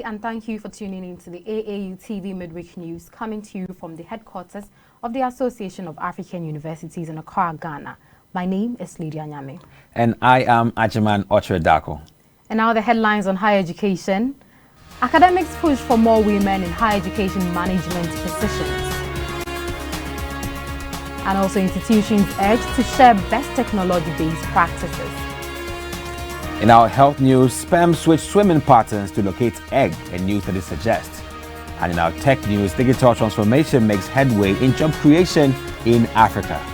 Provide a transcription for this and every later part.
and thank you for tuning in to the AAU TV Mid-Week News, coming to you from the headquarters of the Association of African Universities in Accra, Ghana. My name is Lydia Nyame. And I am Agyemang Okyere Darko. And now the headlines on higher education. Academics push for more women in higher education management positions. And also institutions urge to share best technology-based practices. In our health news, sperm switch swimming patterns to locate egg, a new study suggests. And in our tech news, digital transformation makes headway in job creation in Africa.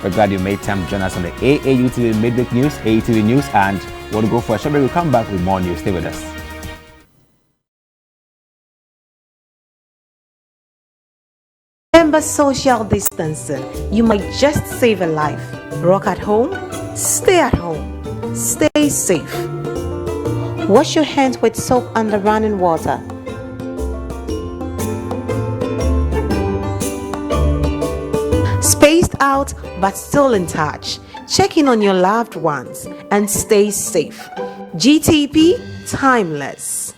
We're glad you made time to join us on the AAU TV Mid-Week News, AAU TV News, and we'll go for a short break. We'll come back with more news. Stay with us. Remember social distancing. You might just save a life. Rock at home, stay at home. Stay safe. Wash your hands with soap under running water. Spaced out but still in touch. Check in on your loved ones and stay safe. GTP timeless.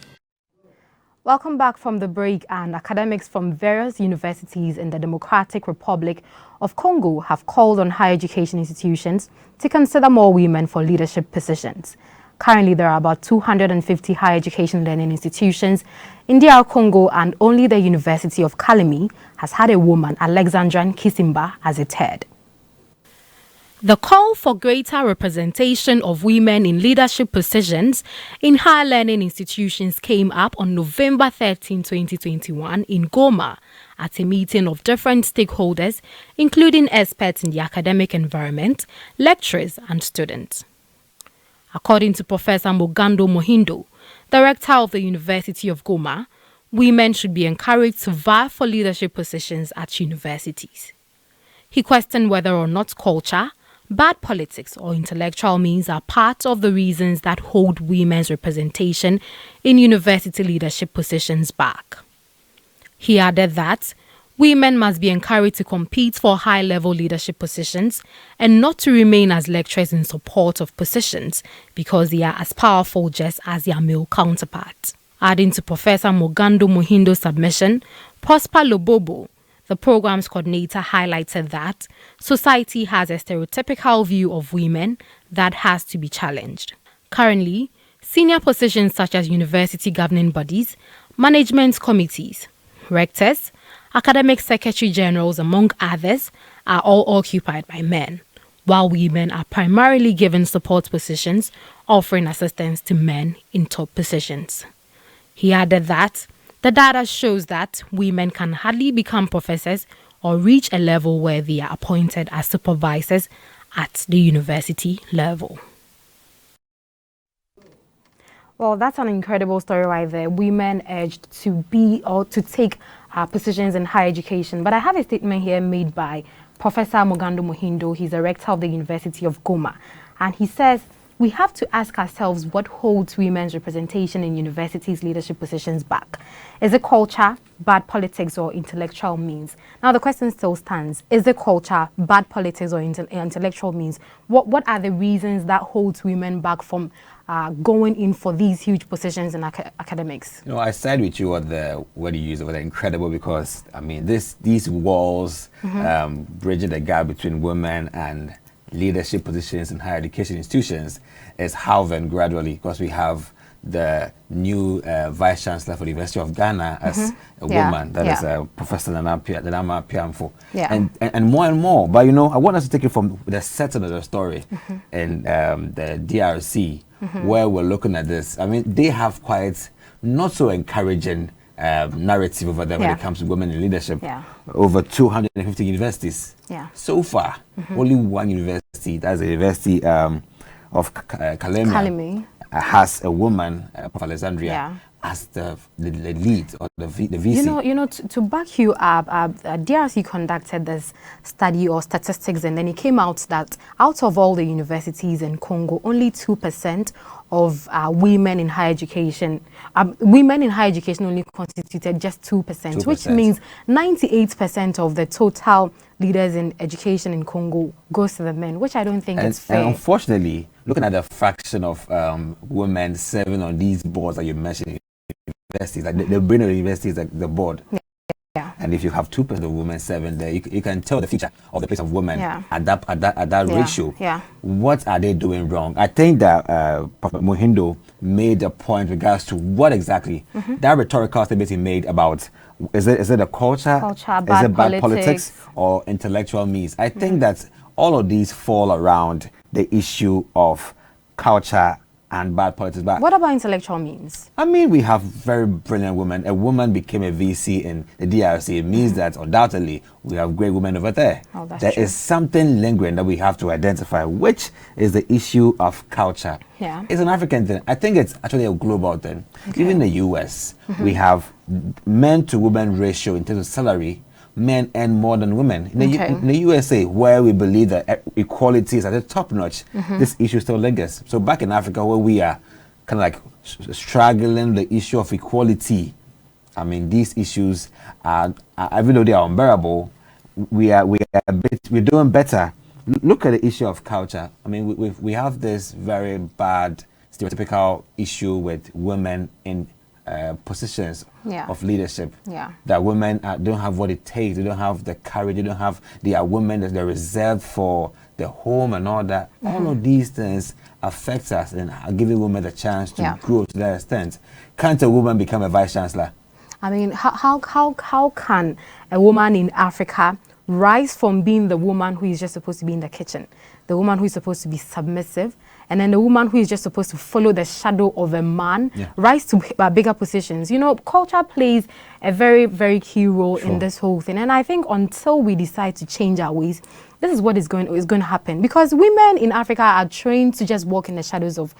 Welcome back from the break. And academics from various universities in the Democratic Republic of Congo have called on higher education institutions to consider more women for leadership positions. Currently, there are about 250 higher education learning institutions in DR Congo, and only the University of Kalemi has had a woman, Alexandra Kisimba, as its head. The call for greater representation of women in leadership positions in higher learning institutions came up on November 13, 2021 in Goma at a meeting of different stakeholders, including experts in the academic environment, lecturers and students. According to Professor Mogando Mohindo, director of the University of Goma, women should be encouraged to vie for leadership positions at universities. He questioned whether or not culture, bad politics or intellectual means are part of the reasons that hold women's representation in university leadership positions back. He added that women must be encouraged to compete for high-level leadership positions and not to remain as lecturers in support of positions because they are as powerful just as their male counterparts. Adding to Professor Mogando Mohindo's submission, Prosper Lobobo, the program's coordinator, highlighted that society has a stereotypical view of women that has to be challenged. Currently, senior positions such as university governing bodies, management committees, rectors, academic secretary generals, among others, are all occupied by men, while women are primarily given support positions, offering assistance to men in top positions. He added that the data shows that women can hardly become professors or reach a level where they are appointed as supervisors at the university level. Well, that's an incredible story right there. Women urged to be or to take positions in higher education. But I have a statement here made by Professor Mogando Mohindo. He's a rector of the University of Goma. And he says, we have to ask ourselves what holds women's representation in universities' leadership positions back. Is it culture, bad politics, or intellectual means? Now, the question still stands. Is it culture, bad politics, or intellectual means? What are the reasons that holds women back from going in for these huge positions in academics? You know, I side with you on the word you use, word incredible, because, I mean, these walls bridging the gap between women and leadership positions in higher education institutions is halving gradually, because we have the new Vice Chancellor for the University of Ghana as a woman, that is Professor Nana Piamfo. And more. But, you know, I want us to take it from the setting of the story in the DRC, where we're looking at this. I mean, they have quite not so encouraging narrative over there when it comes to women in leadership. Over 250 universities. So far, only one university, that's the University of Kalemi, has a woman, Prof. Alexandria, as the lead or the VC. You know, to back you up, DRC conducted this study or statistics, and then it came out that out of all the universities in Congo, only 2% of women in higher education, only constituted just 2%, which means 98% of the total leaders in education in Congo goes to the men, which I don't think is fair. And unfortunately, looking at the fraction of women serving on these boards that you mentioned, universities, like the brain of the university is like the board. Yeah. And if you have 2% of women serving there, you can tell the future of the place of women at that ratio. Yeah. What are they doing wrong? I think that Prophet Muhindo made a point regards to what exactly that rhetorical statement he made about is it a culture, is it bad politics or intellectual means? I think that all of these fall around the issue of culture and bad politics. But what about intellectual means? I mean, we have very brilliant women. A woman became a VC in the DRC. It means that undoubtedly we have great women over there. Oh, that's there true. is something lingering that we have to identify, which is the issue of culture. Yeah. It's an African thing. I think it's actually a global thing. Even in the US, we have men to women ratio in terms of salary. Men earn more than women. In the USA, where we believe that equality is at the top notch, this issue still lingers. So back in Africa, where we are kind of like struggling the issue of equality, I mean, these issues are even though they are unbearable, we're doing better. Look at the issue of culture. I mean, we have this very bad stereotypical issue with women in positions of leadership. That women don't have what it takes. They don't have the courage. They are women that they're reserved for the home and all that. All of these things affect us and giving women the chance to grow to that extent. Can't a woman become a vice chancellor? I mean, how can a woman in Africa rise from being the woman who is just supposed to be in the kitchen, the woman who is supposed to be submissive, and then the woman who is just supposed to follow the shadow of a man, rise to bigger positions? You know, culture plays a very, very key role in this whole thing. And I think until we decide to change our ways, this is what is going to happen. Because women in Africa are trained to just walk in the shadows of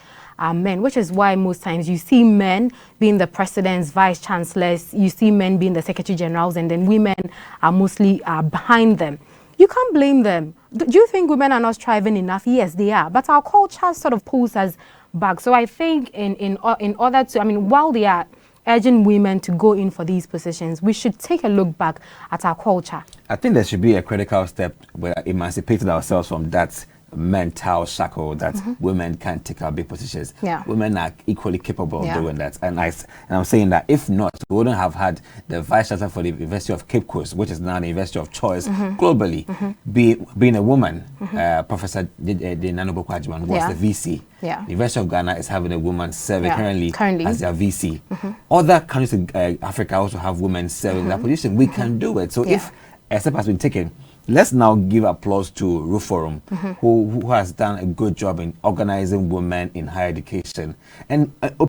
men, which is why most times you see men being the presidents, vice chancellors, you see men being the secretary generals, and then women are mostly behind them. You can't blame them. Do you think women are not striving enough? Yes, they are. But our culture sort of pulls us back. So I think in order to, I mean, while they are urging women to go in for these positions, we should take a look back at our culture. I think there should be a critical step where emancipating ourselves from that mental shackle that women can't take our big positions. Women are equally capable of doing that. And I'm saying that if not, we wouldn't have had the vice chancellor for the University of Cape Coast, which is now the university of choice globally, being a woman. Professor Agyemang was the VC. The University of Ghana is having a woman serving currently as their VC. Other countries in Africa also have women serving that position. We can do it. So if a step has been taken, let's now give applause to Ruforum, who has done a good job in organizing women in higher education and open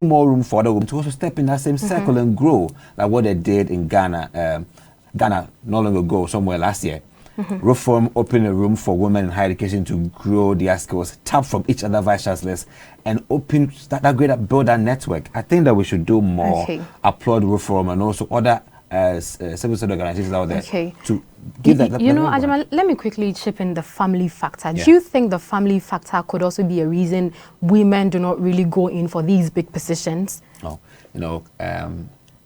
more room for other women to also step in that same circle and grow, like what they did in Ghana. Ghana not long ago, somewhere last year. Ruforum opened a room for women in higher education to grow their skills, tap from each other vice chancellors, and open that greater build that network. I think that we should do more. Applaud Ruforum and also other civil society organizations out there to give that. You know, Agyemang, let me quickly chip in the family factor. Do you think the family factor could also be a reason women do not really go in for these big positions? Oh, you know,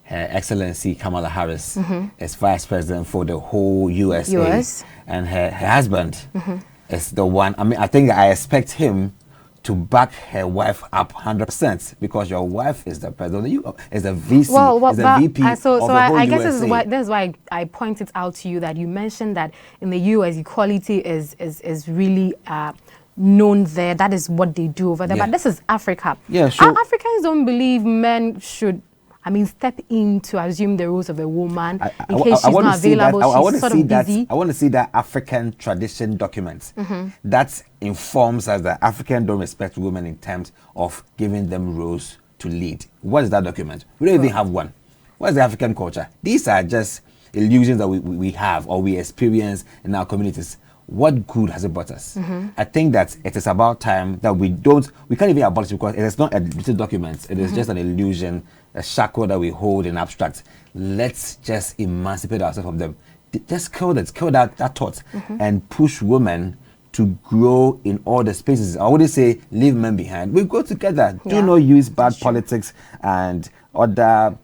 Her Excellency Kamala Harris is vice president for the whole USA. And her husband is the one. I mean, I think I expect him to back her wife up 100% because your wife is the president, is the VC, is the VP of the whole I guess USA. this is why I pointed out to you that you mentioned that in the US equality is really known there. That is what they do over there. But this is Africa. Africans don't believe men should, I mean, step in to assume the roles of a woman in case she's not available. She's sort of busy. I want to see that African tradition document that informs us that Africans don't respect women in terms of giving them roles to lead. What is that document? We don't even have one. What is the African culture? These are just illusions that we have or we experience in our communities. What good has it brought us? I think that it is about time that we can't even abolish it because it is not a written document. It is just an illusion, a shackle that we hold in abstract. Let's just emancipate ourselves from them. Just kill that thought and push women to grow in all the spaces. I wouldn't say leave men behind. We go together. Do not use bad politics and other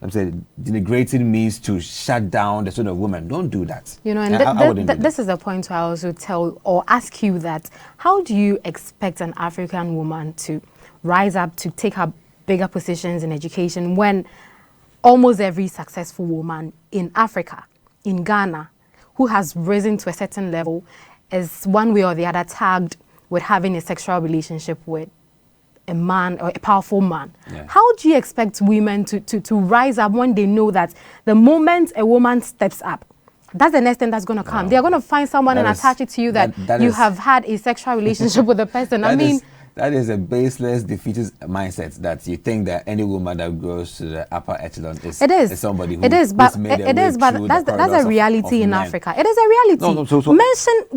denigrating means to shut down the sort of woman. Don't do that. You know, and this is the point where I also tell or ask you that how do you expect an African woman to rise up to take her bigger positions in education when almost every successful woman in Africa, in Ghana, who has risen to a certain level is one way or the other tagged with having a sexual relationship with a man or a powerful man. Yeah. How do you expect women to rise up when they know that the moment a woman steps up, that's the next thing that's going to come? They're going to find someone and attach it to you that you have had a sexual relationship with the person. I mean, that is a baseless, defeatist mindset that you think that any woman that goes to the upper echelon is somebody who that's a reality in Africa. It is a reality.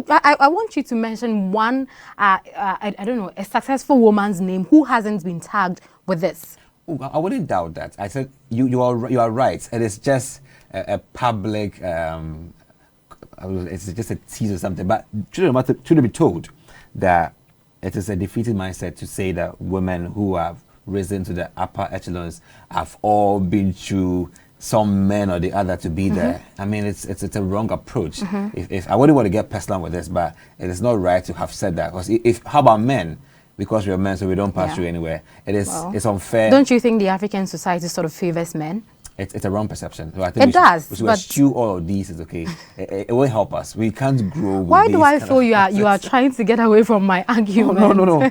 I want you to mention one, I don't know, a successful woman's name who hasn't been tagged with this. Ooh, I wouldn't doubt that. I said you are right. It is just a public, it's just a tease or something. But should be told that it is a defeated mindset to say that women who have risen to the upper echelons have all been through some men or the other to be there. I mean, it's a wrong approach. If I wouldn't want to get personal with this, but it is not right to have said that. Because how about men? Because we're men, so we don't pass through anywhere. It's unfair. Don't you think the African society sort of favors men? It's a wrong perception. So I think we eschew all of these is okay. It will help us. We can't grow. Why do I feel you are trying to get away from my argument? No.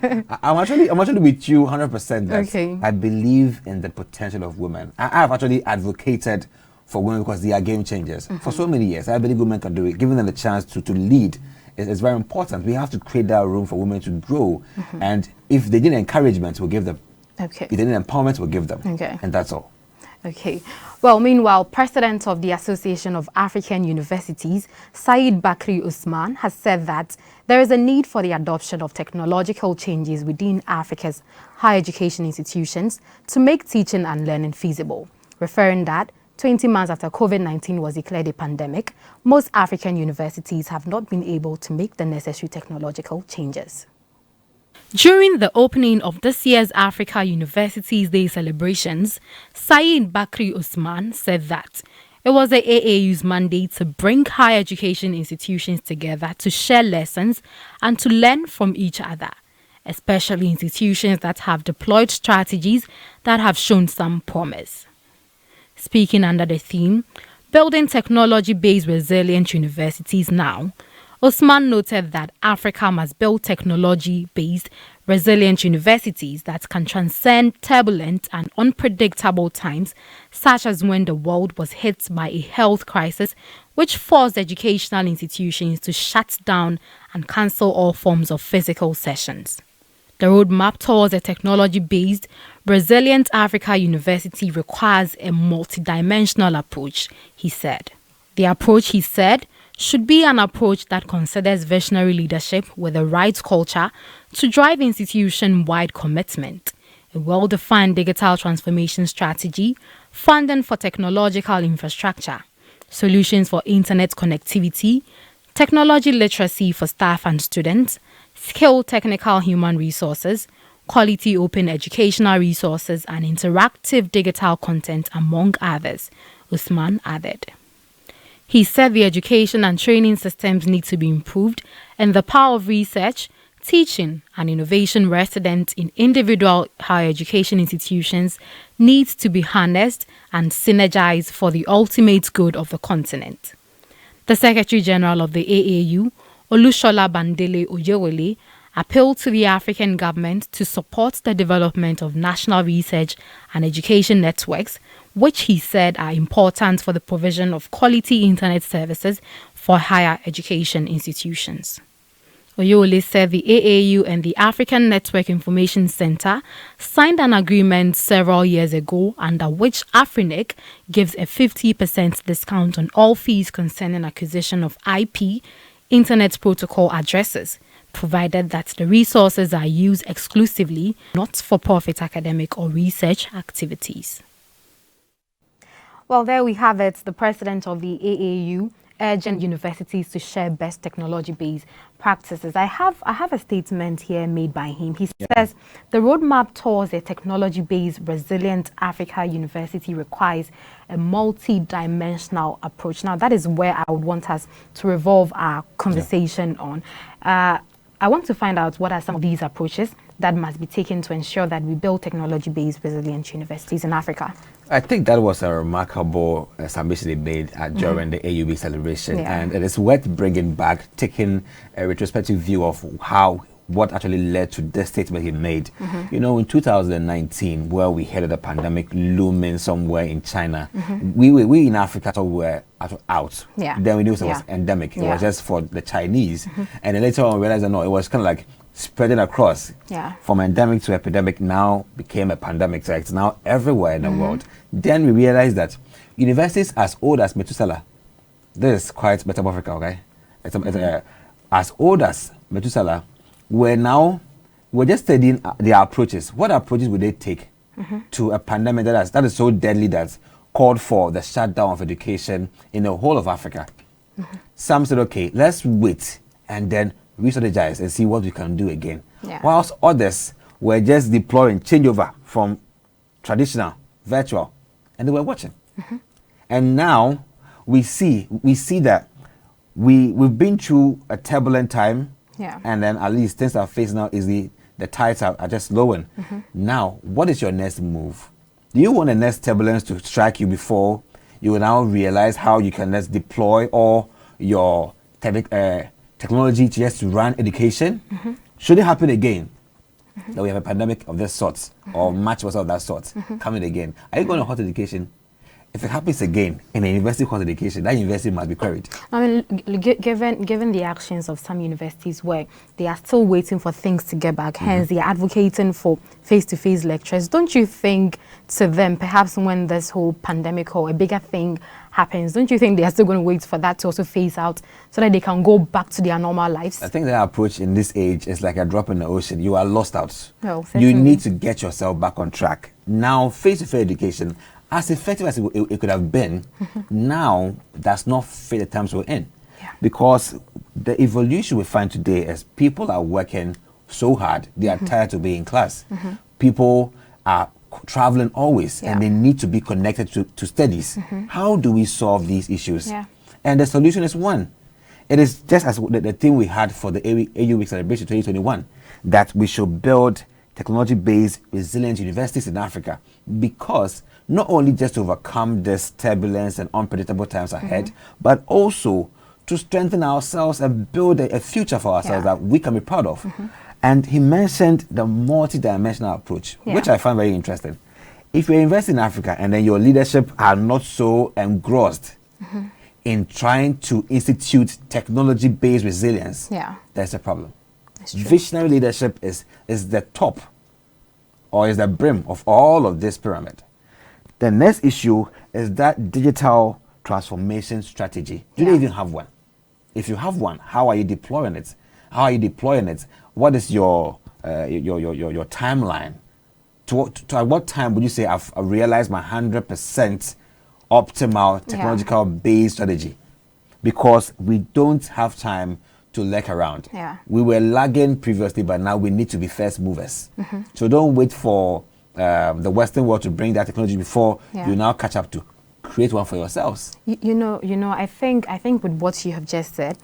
I'm actually with you 100%. That I believe in the potential of women. I have actually advocated for women because they are game changers for so many years. I believe women can do it. Giving them the chance to lead is very important. We have to create that room for women to grow. And if they need encouragement, we'll give them. If they need empowerment, we'll give them. And that's all. Okay. Well, meanwhile, President of the Association of African Universities, Said Bakri Usman, has said that there is a need for the adoption of technological changes within Africa's higher education institutions to make teaching and learning feasible, referring that 20 months after COVID-19 was declared a pandemic, most African universities have not been able to make the necessary technological changes. During the opening of this year's Africa Universities Day celebrations, Said Bakri Usman said that it was the AAU's mandate to bring higher education institutions together to share lessons and to learn from each other, especially institutions that have deployed strategies that have shown some promise. Speaking under the theme, Building Technology-Based Resilient Universities Now, Usman noted that Africa must build technology-based resilient universities that can transcend turbulent and unpredictable times, such as when the world was hit by a health crisis which forced educational institutions to shut down and cancel all forms of physical sessions. The roadmap towards a technology-based, resilient Africa university requires a multidimensional approach, he said. The approach, he said, should be an approach that considers visionary leadership with the right culture to drive institution-wide commitment, a well-defined digital transformation strategy, funding for technological infrastructure, solutions for internet connectivity, technology literacy for staff and students, skilled technical human resources, quality open educational resources, and interactive digital content, among others, Usman added. He said the education and training systems need to be improved and the power of research, teaching, and innovation resident in individual higher education institutions needs to be harnessed and synergized for the ultimate good of the continent. The Secretary General of the AAU, Olushola Bandele Okyere, appealed to the African government to support the development of national research and education networks, which he said are important for the provision of quality internet services for higher education institutions. Okyere said the AAU and the African Network Information Center signed an agreement several years ago under which Afrinic gives a 50% discount on all fees concerning acquisition of IP, Internet Protocol addresses, provided that the resources are used exclusively, not for profit academic or research activities. Well, there we have it. The president of the AAU urging universities to share best technology-based practices. I have a statement here made by him. He says the roadmap towards a technology-based resilient Africa university requires a multi-dimensional approach. Now, that is where I would want us to revolve our conversation on. I want to find out what are some of these approaches that must be taken to ensure that we build technology-based resilient universities in Africa. I think that was a remarkable submission they made during the AUB celebration, and it is worth bringing back, taking a retrospective view of what actually led to the statement he made. You know, in 2019, where we heard of the pandemic looming somewhere in China, we in Africa thought we were out. Then we knew it was endemic. It was just for the Chinese. And then later on we realized that no, it was kind of like spreading across. From endemic to epidemic, now became a pandemic. So it's now everywhere in the world. Then we realized that universities as old as Methuselah, this is quite metamorphic, okay? It's as old as Methuselah, we're just studying their approaches. What approaches would they take to a pandemic that is so deadly that called for the shutdown of education in the whole of Africa? Some said, okay, let's wait and then re-strategize and see what we can do again. Whilst others were just deploying changeover from traditional, virtual, and they were watching. And now we see that we've been through a turbulent time. And then at least things are facing now is the tides are just lowering. Now, what is your next move? Do you want the next turbulence to strike you before you will now realize how you can let's deploy all your technology to just run education? Should it happen again, that we have a pandemic of this sort or much worse of that sort coming again, are you going to halt education? If it happens again in a university halt education, that university must be queried. I mean, given the actions of some universities where they are still waiting for things to get back, hence they are advocating for face-to-face lectures, don't you think to them, perhaps when this whole pandemic or a bigger thing happens, don't you think they are still going to wait for that to also phase out so that they can go back to their normal lives? I think their approach in this age is like a drop in the ocean. You are lost out. Oh, you need to get yourself back on track. Now, face-to-face education, as effective as it could have been, now does not fit the times we're in. Because the evolution we find today is people are working so hard, they are tired to be in class. People are traveling always, and they need to be connected to studies. How do we solve these issues? And the solution is one. It is just as the thing we had for the AAU Week celebration 2021, that we should build technology-based resilient universities in Africa, because not only just to overcome this turbulence and unpredictable times ahead, but also to strengthen ourselves and build a future for ourselves that we can be proud of. And he mentioned the multi-dimensional approach, which I find very interesting. If you invest in Africa and then your leadership are not so engrossed in trying to institute technology-based resilience, there's a problem. Visionary leadership is the top or is the brim of all of this pyramid. The next issue is that digital transformation strategy. Do they even have one? If you have one, how are you deploying it? How are you deploying it? What is your timeline? At what time would you say I've realized my 100% optimal technological based strategy? Because we don't have time to lurk around. We were lagging previously, but now we need to be first movers. So don't wait for the Western world to bring that technology before you now catch up to create one for yourselves. You know, I think with what you have just said,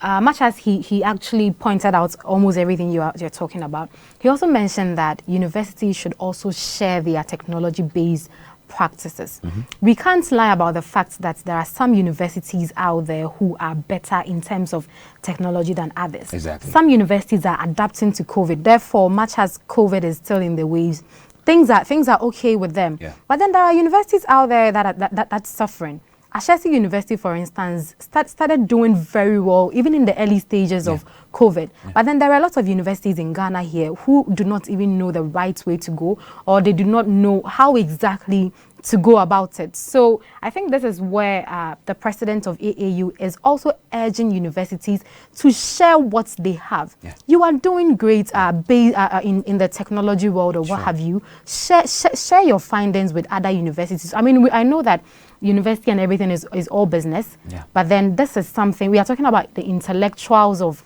much as he actually pointed out almost everything you're talking about, he also mentioned that universities should also share their technology-based practices. We can't lie about the fact that there are some universities out there who are better in terms of technology than others. Some universities are adapting to COVID. Therefore, much as COVID is still in the waves, things are okay with them. But then there are universities out there that's suffering. Ashesi University, for instance, started doing very well, even in the early stages of COVID. But then there are lots of universities in Ghana here who do not even know the right way to go, or they do not know how exactly to go about it. So I think this is where the president of AAU is also urging universities to share what they have. You are doing great in the technology world or what have you. Share your findings with other universities. I mean, I know that university and everything is all business, but then this is something we are talking about, the intellectuals of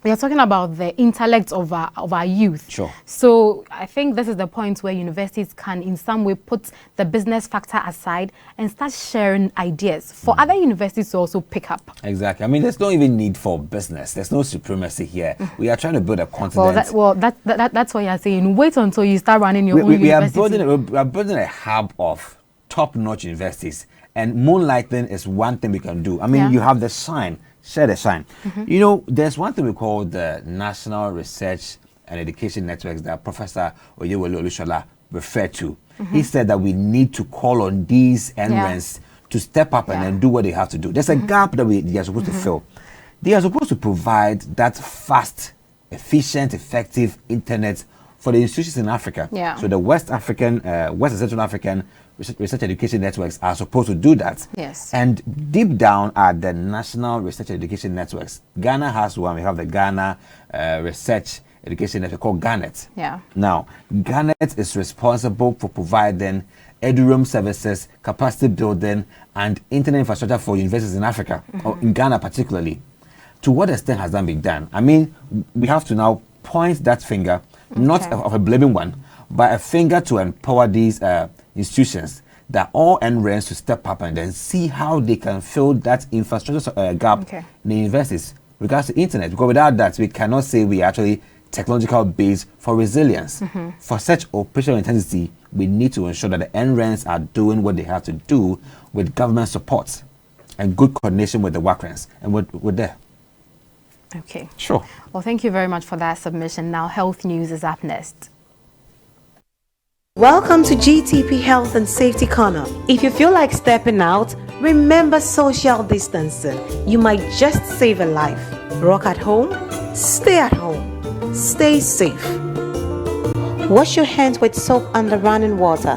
we are talking about the intellect of our youth. Sure. So I think this is the point where universities can in some way put the business factor aside and start sharing ideas for other universities to also pick up. Exactly. I mean, there's no even need for business. There's no supremacy here. We are trying to build a continent. That's what you're saying. Wait until you start running your own university. We are building a hub of top-notch universities, and moonlighting is one thing we can do. I mean, you have the shine. Share the shine. You know, there's one thing we call the National Research and Education Networks that Professor Okyere referred to. He said that we need to call on these NRENs to step up and then do what they have to do. There's a gap that they are supposed to fill. They are supposed to provide that fast, efficient, effective internet for the institutions in Africa. So the West and Central African research education networks are supposed to do that. And deep down at the National Research Education Networks, Ghana has one. We have the Ghana Research Education Network called Garnet. Now, Garnet is responsible for providing eduroom services, capacity building, and internet infrastructure for universities in Africa, or in Ghana particularly. To what extent has that been done? I mean, we have to now point that finger, not of a blaming one, but a finger to empower these institutions that all NRENs to step up and then see how they can fill that infrastructure gap in the universities regards to internet. Because without that, we cannot say we are actually technological based for resilience. For such operational intensity, we need to ensure that the NRENs are doing what they have to do with government support and good coordination with the WACRENs. And we're there. Okay. Sure. Well, thank you very much for that submission. Now, health news is up next. Welcome to GTP Health and Safety Corner. If you feel like stepping out, remember social distancing. You might just save a life. Rock at home, stay at home, stay safe. Wash your hands with soap under running water.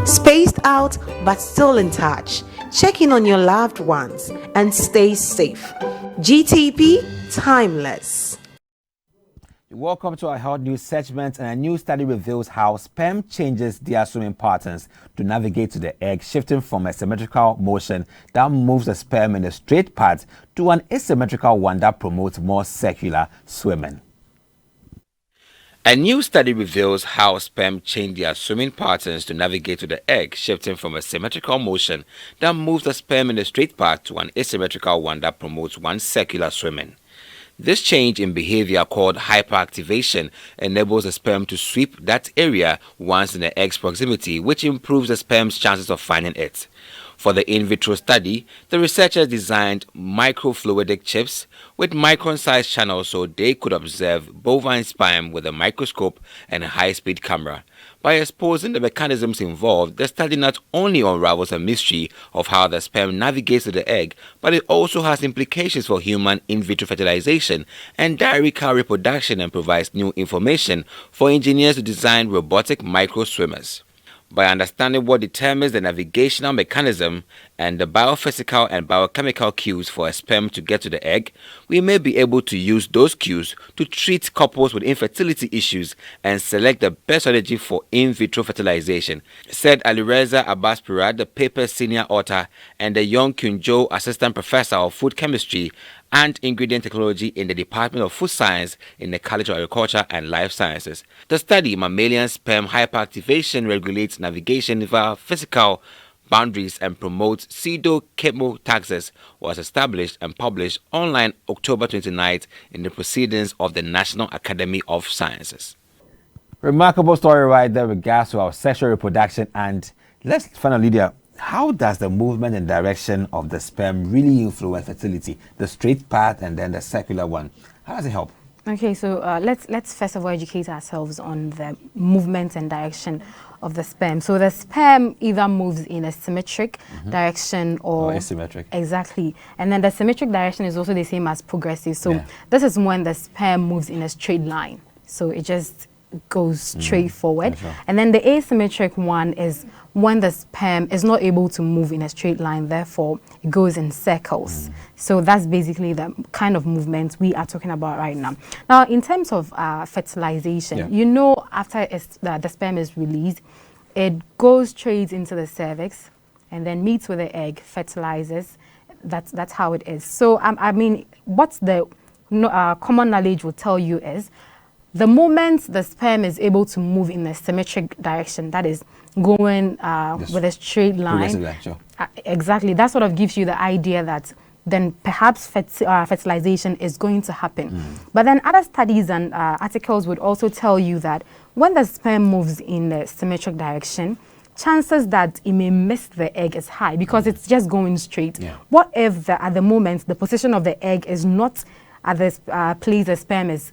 Spaced out but still in touch. Check in on your loved ones and stay safe. GTP, timeless. Welcome to our health news segment, and a new study reveals how sperm changes their swimming patterns to navigate to the egg, shifting from a symmetrical motion that moves the sperm in a straight path to an asymmetrical one that promotes more circular swimming. A new study reveals how sperm change their swimming patterns to navigate to the egg, shifting from a symmetrical motion that moves the sperm in a straight path to an asymmetrical one that promotes one circular swimming. This change in behavior, called hyperactivation, enables the sperm to sweep that area once in the egg's proximity, which improves the sperm's chances of finding it. For the in vitro study, the researchers designed microfluidic chips with micron-sized channels so they could observe bovine sperm with a microscope and a high-speed camera. By exposing the mechanisms involved, the study not only unravels a mystery of how the sperm navigates to the egg, but it also has implications for human in vitro fertilization and dairy cow reproduction, and provides new information for engineers to design robotic micro-swimmers. By understanding what determines the navigational mechanism and the biophysical and biochemical cues for a sperm to get to the egg, we may be able to use those cues to treat couples with infertility issues and select the best strategy for in vitro fertilization, said Alireza Abbas-Pirad, the paper's senior author, and the Young Kunjo Assistant Professor of Food Chemistry and Ingredient Technology in the Department of Food Science in the College of Agriculture and Life Sciences. The study, Mammalian Sperm Hyperactivation Regulates Navigation via Physical Boundaries and Promotes Pseudochemotaxis, was established and published online October 29th in the Proceedings of the National Academy of Sciences. Remarkable story right there with regards to our sexual reproduction. And let's find out, Lydia, how does the movement and direction of the sperm really influence fertility? The straight path and then the circular one. How does it help? Okay, so let's first of all educate ourselves on the movement and direction of the sperm. So the sperm either moves in a symmetric direction or asymmetric. Exactly. And then the symmetric direction is also the same as progressive. So this is when the sperm moves in a straight line. So it just goes straight forward. And then the asymmetric one is when the sperm is not able to move in a straight line, therefore it goes in circles. So that's basically the kind of movement we are talking about right now. Now, in terms of fertilization, you know, after the sperm is released, it goes straight into the cervix, and then meets with the egg, fertilizes. That's how it is. So I mean, what's the common knowledge will tell you is the moment the sperm is able to move in a symmetric direction, that is going with a straight line. Sure. Exactly. That sort of gives you the idea that then perhaps fertilization is going to happen. But then other studies and articles would also tell you that when the sperm moves in a symmetric direction, chances that it may miss the egg is high because it's just going straight. Yeah. What if at the moment the position of the egg is not at the place the sperm is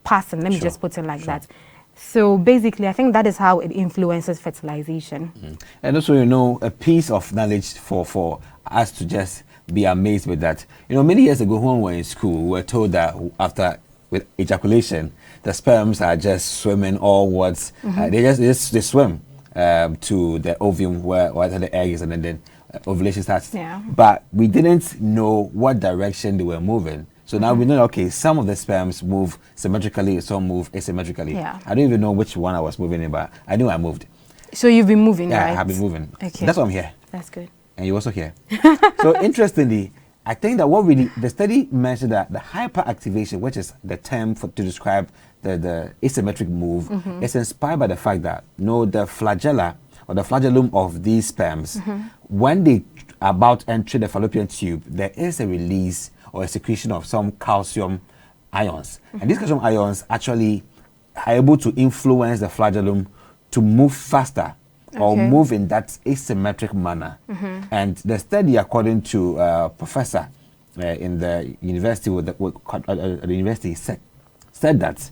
passing? Let me just put it like that. So basically, I think that is how it influences fertilization. And also, you know, a piece of knowledge for us to just be amazed with that. You know, many years ago when we were in school, we were told that after with ejaculation, the sperms are just swimming onwards. They swim to the ovum where the egg is, and then ovulation starts. Yeah. But we didn't know what direction they were moving. So now we know, okay, some of the sperms move symmetrically, some move asymmetrically. Yeah. I don't even know which one I was moving in, but I knew I moved. So you've been moving, Yeah, right? I have been moving. Okay. That's why I'm here. That's good. And you're also here. So interestingly, I think that the study mentioned that the hyperactivation, which is the term to describe the asymmetric move, is inspired by the fact that the flagella or the flagellum of these sperms, when they are about entering the fallopian tube, there is a release or a secretion of some calcium ions. And these calcium ions actually are able to influence the flagellum to move faster or move in that asymmetric manner. And the study, according to a professor in the university, at the university said that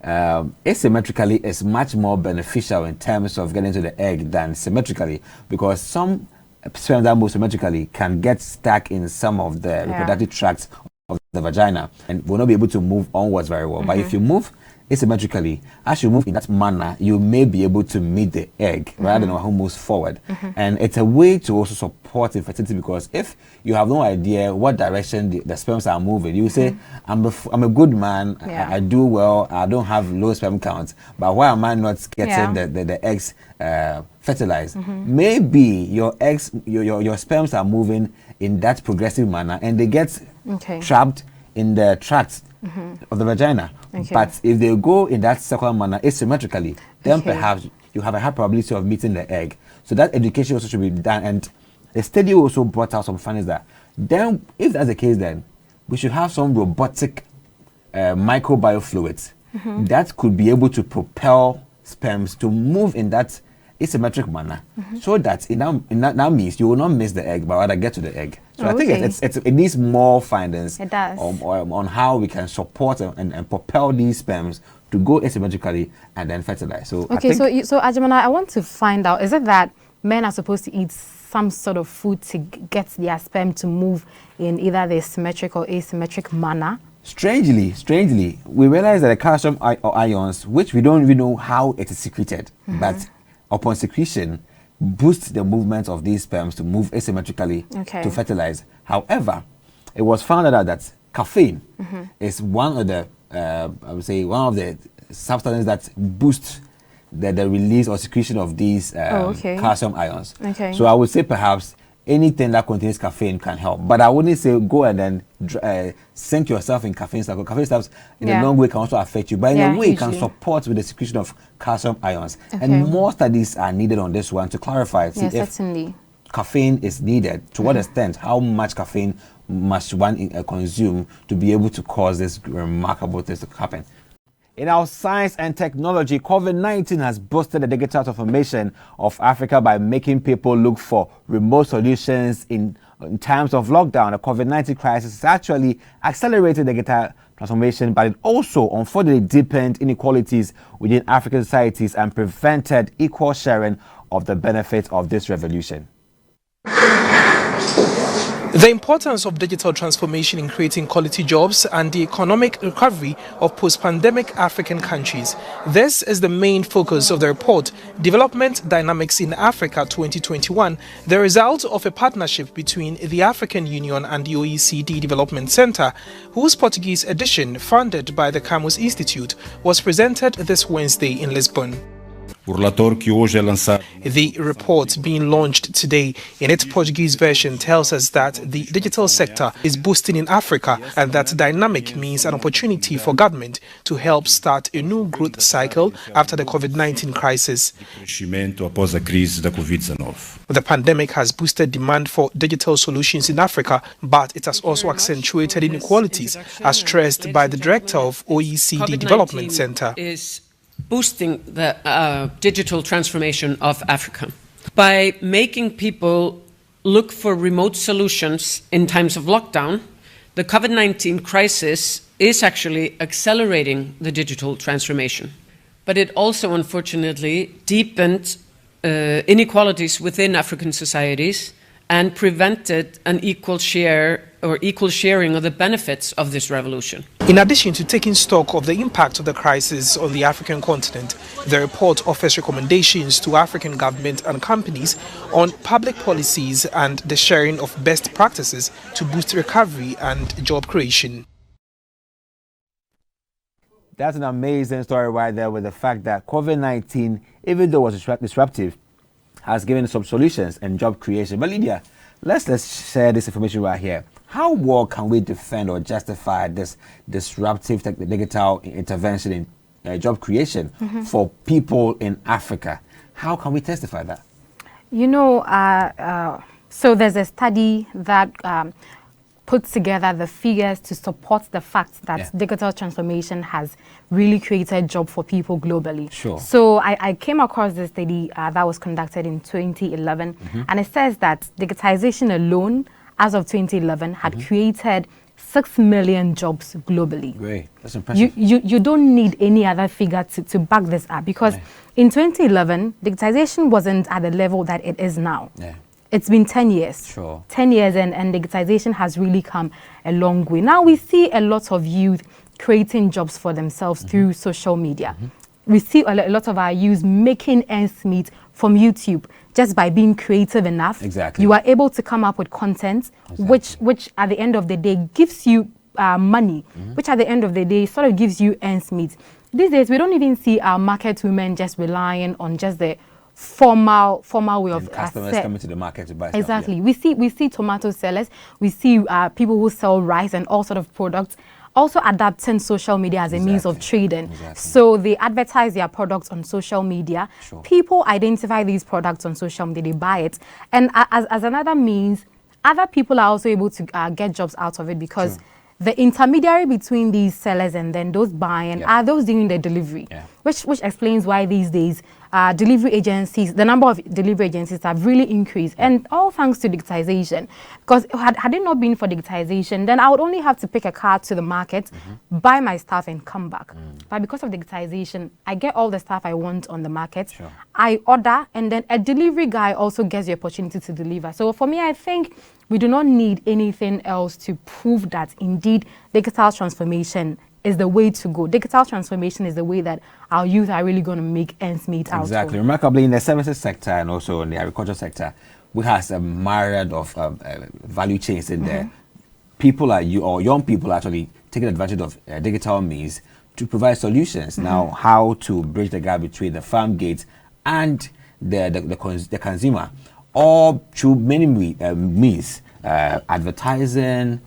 asymmetrically is much more beneficial in terms of getting to the egg than symmetrically, because some sperm that move symmetrically can get stuck in some of the reproductive tracts of the vagina and will not be able to move onwards very well. But if you move asymmetrically, as you move in that manner, you may be able to meet the egg rather than who moves forward. And it's a way to also support infertility, because if you have no idea what direction the sperms are moving, you say, I'm a good man, I do well, I don't have low sperm counts, but why am I not getting the eggs fertilized? Maybe your eggs, your sperms are moving in that progressive manner and they get trapped in the tract of the vagina. But if they go in that circular manner asymmetrically, then perhaps you have a high probability of meeting the egg. So that education also should be done. And the study also brought out some findings that then, if that's the case, then we should have some robotic microbiofluids that could be able to propel sperms to move in that asymmetric manner, so that it now means you will not miss the egg but rather get to the egg. So I think it needs more findings on how we can support and propel these sperms to go asymmetrically and then fertilize. So so Agyemang, I want to find out, is it that men are supposed to eat some sort of food to get their sperm to move in either the symmetric or asymmetric manner? Strangely, we realize that the calcium ions, which we don't even know how it is secreted, but upon secretion, boosts the movement of these sperms to move asymmetrically to fertilize. However, it was found out that caffeine is one of the, I would say, one of the substances that boosts the release or secretion of these calcium ions. So I would say perhaps anything that contains caffeine can help, but I wouldn't say go and then sink yourself in caffeine stuff. Caffeine stuff in a long way can also affect you, but in a way it can support with the secretion of calcium ions. And more studies are needed on this one to clarify. If caffeine is needed, to what extent, how much caffeine must one consume to be able to cause this remarkable thing to happen. In our science and technology, COVID-19 has boosted the digital transformation of Africa by making people look for remote solutions in times of lockdown. The COVID-19 crisis has actually accelerated digital transformation, but it also unfortunately deepened inequalities within African societies and prevented equal sharing of the benefits of this revolution. The importance of digital transformation in creating quality jobs and the economic recovery of post-pandemic African countries. This is the main focus of the report, Development Dynamics in Africa 2021, the result of a partnership between the African Union and the OECD Development Center, whose Portuguese edition, funded by the Camus Institute, was presented this Wednesday in Lisbon. The report being launched today in its Portuguese version tells us that the digital sector is boosting in Africa and that dynamic means an opportunity for government to help start a new growth cycle after the COVID-19 crisis. The pandemic has boosted demand for digital solutions in Africa, but it has also accentuated inequalities, as stressed by the director of OECD Development Center. Boosting the digital transformation of Africa by making people look for remote solutions in times of lockdown. The COVID-19 crisis is actually accelerating the digital transformation, but it also unfortunately deepened inequalities within African societies and prevented an equal share or equal sharing of the benefits of this revolution. In addition to taking stock of the impact of the crisis on the African continent, the report offers recommendations to African government and companies on public policies and the sharing of best practices to boost recovery and job creation. That's an amazing story right there, with the fact that COVID-19, even though it was disruptive, has given some solutions and job creation. But Lydia, let's share this information right here. How well can we defend or justify this disruptive digital intervention in job creation for people in Africa? How can we testify that? You know, so there's a study that puts together the figures to support the fact that digital transformation has really created job for people globally. Sure. So I came across this study that was conducted in 2011, and it says that digitization alone, as of 2011, had created 6 million jobs globally. Great, that's impressive. You don't need any other figure to back this up, because in 2011, digitization wasn't at the level that it is now. It's been 10 years. Sure. 10 years and digitization has really come a long way. Now we see a lot of youth creating jobs for themselves through social media. We see a lot of our youth making ends meet from YouTube just by being creative enough. Exactly. You are able to come up with content which at the end of the day gives you money, which at the end of the day sort of gives you ends meet. These days we don't even see our market women just relying on just the formal way of customers coming to the market to buy stuff. Exactly. We see tomato sellers, we see people who sell rice and all sort of products also adapting social media as a means of trading. So they advertise their products on social media. People identify these products on social media, they buy it, and as another means, other people are also able to get jobs out of it, because the intermediary between these sellers and then those buying are those doing the delivery, which explains why these days delivery agencies, the number of delivery agencies have really increased, and all thanks to digitization. Because had it not been for digitization, then I would only have to pick a car to the market, buy my stuff and come back. But because of digitization, I get all the stuff I want on the market, I order, and then a delivery guy also gets the opportunity to deliver. So for me, I think we do not need anything else to prove that indeed digital transformation is the way to go. Digital transformation is the way that our youth are really going to make ends meet out. Exactly. Remarkably, in the services sector and also in the agriculture sector, we have a myriad of value chains in there. People or young people are actually taking advantage of digital means to provide solutions. Now, how to bridge the gap between the farm gate and the consumer, all through many means, advertising,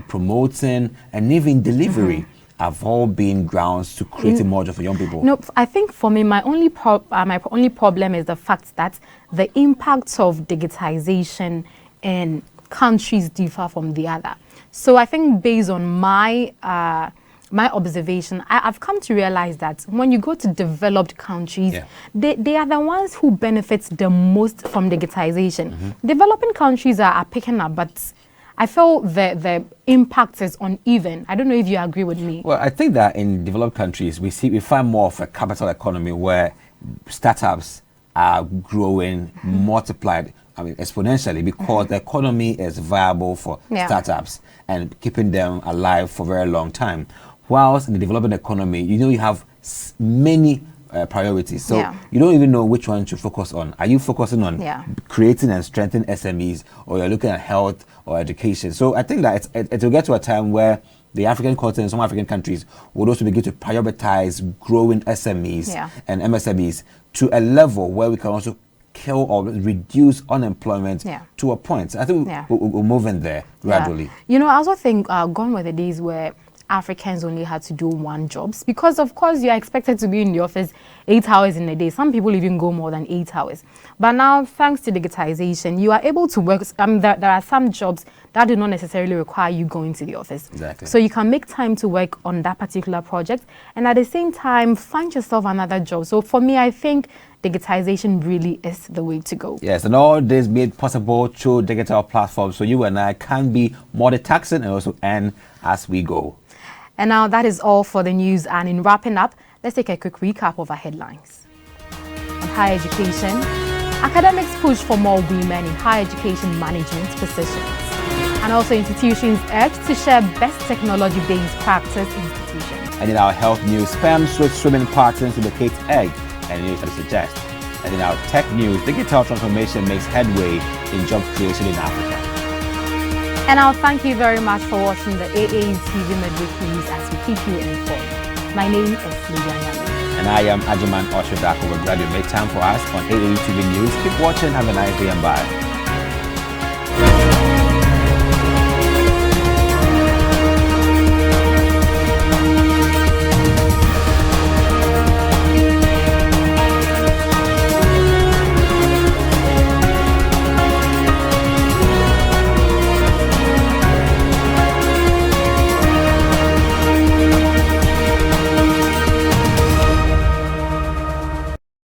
promoting, and even delivery. Have all been grounds to creating more jobs for young people. No, I think for me, my only problem is the fact that the impacts of digitization in countries differ from the other. So I think based on my observation, I've come to realize that when you go to developed countries, they are the ones who benefit the most from digitization. Developing countries are picking up, but I feel the impact is uneven. I don't know if you agree with me. Well, I think that in developed countries, we find more of a capital economy where startups are growing, multiplied, exponentially, because the economy is viable for startups and keeping them alive for a very long time. Whilst in the developing economy, you have many priorities. So you don't even know which one to focus on. Are you focusing on creating and strengthening SMEs, or you're looking at health or education? So I think that it will get to a time where the African continent, some African countries, would also begin to prioritize growing SMEs and MSMEs to a level where we can also kill or reduce unemployment to a point. I think we're moving there gradually. You know, I also think gone were the days where Africans only had to do one job, because of course you are expected to be in the office 8 hours in a day. Some people even go more than 8 hours. But now, thanks to digitization, you are able to work. There are some jobs that do not necessarily require you going to the office. Exactly. So you can make time to work on that particular project and at the same time find yourself another job. So for me, I think digitization really is the way to go. Yes, and all this made possible through digital platforms. So you and I can be multitasking and also earn as we go. And now that is all for the news. And in wrapping up, let's take a quick recap of our headlines. On higher education, academics push for more women in higher education management positions. And also institutions urge to share best technology-based practice institutions. And in our health news, sperm switch swimming patterns indicate egg and news that suggest. And in our tech news, digital transformation makes headway in job creation in Africa. And I'll thank you very much for watching the AAU TV Mid-Week news as we keep you informed. My name is Lydia Nyame. And I am Agyemang. Darko. We're glad you made time for us on AAU TV News. Keep watching. Have a nice day and bye.